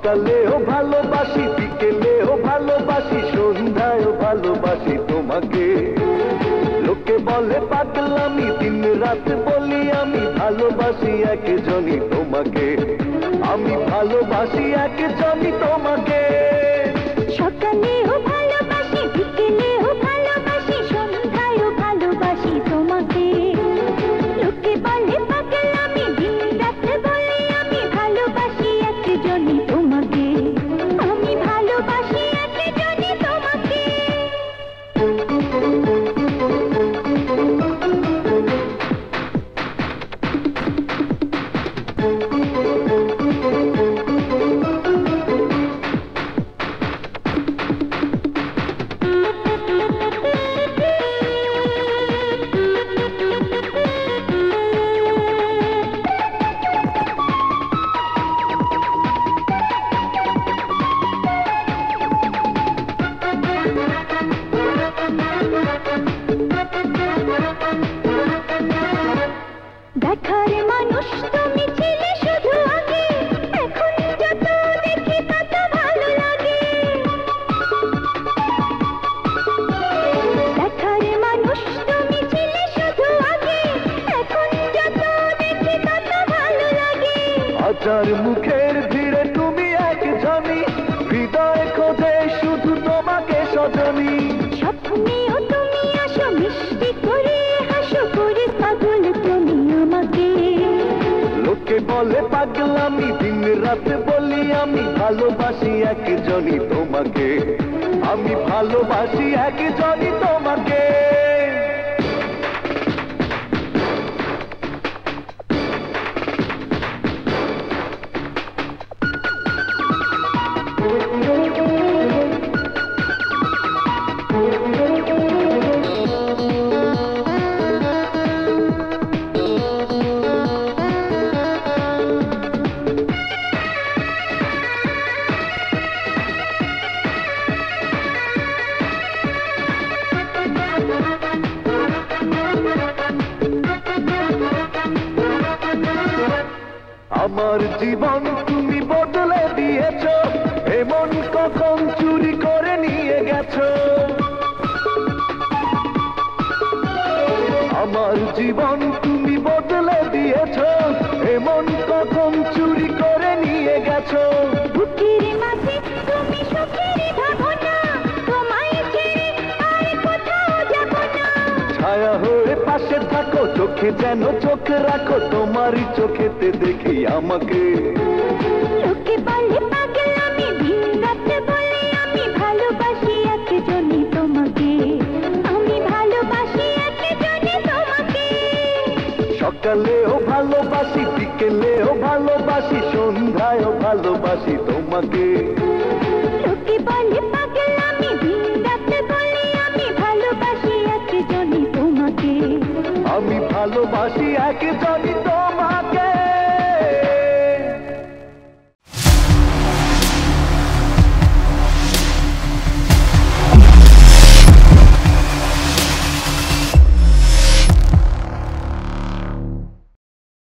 সকালেও ভালোবাসি, বিকেলেও ভালোবাসি, সন্ধ্যায়ও ভালোবাসি তোমাকে। লোকে বলে পাগলামি, দিন রাত বলি আমি ভালোবাসি একজনই তোমাকে। আমি ভালোবাসি একজনই তোমাকে। সকালেও ভালোবাসি, বিকেলেও ভালোবাসি, সন্ধ্যায়ও ভালোবাসি তোমাকে। লোকে বলে পাগলামি, দিন রাত বলি আমি ভালোবাসি একজনই তোমাকে। আমি ভালোবাসি একজনই তোমাকে। দেখার মানুষ তুমি ছিলে শুধু আগে, এখন যত দেখি তত ভালো লাগে। দেখার মানুষ তুমি ছিলে শুধু আগে, এখন যত দেখি তত ভালো লাগে। হাজার মুখের ভিড়ে তুমি একজনই, হৃদয় খোঁজে শুধু তোমাকে সজনী। স্বপ্নেও তুমি আসো, মিষ্টি করে হাসো, করে পাগল তুমি আমাকে। লোকে বলে পাগলামি, দিন রাত বলি আমি ভালোবাসি একজনই তোমাকে। আমি ভালোবাসি একজনই তোমাকে। আমার জীবন তুমি বদলে দিয়েছো, এমন কখন চুরি করে নিয়ে গেছো। আমার জীবন তুমি বদলে দিয়েছো, এমন কখন চুরি করে নিয়ে গেছো। বুকের মাঝে তুমি সুখের ভাবনা, তোমায় ছেড়ে আর কোথাও যাব না। ছায়া হয়ে পাশে থাকো, চোখে যেন চোখ রাখো, তোমারই চোখেতে দেখি আমাকে। লোকে বলে পাগলামি, দিন রাত বলে আমি ভালোবাসি একজনই তোমাকে। আমি ভালোবাসি একজনই তোমাকে। সকালেও ভালোবাসি, বিকেলেও ভালোবাসি, সন্ধ্যায়ও ভালোবাসি তোমাকে। লোকে বলে পাগলামি, দিন রাত বলে আমি ভালোবাসি একজনই তোমাকে। আমি ভালোবাসি একজনই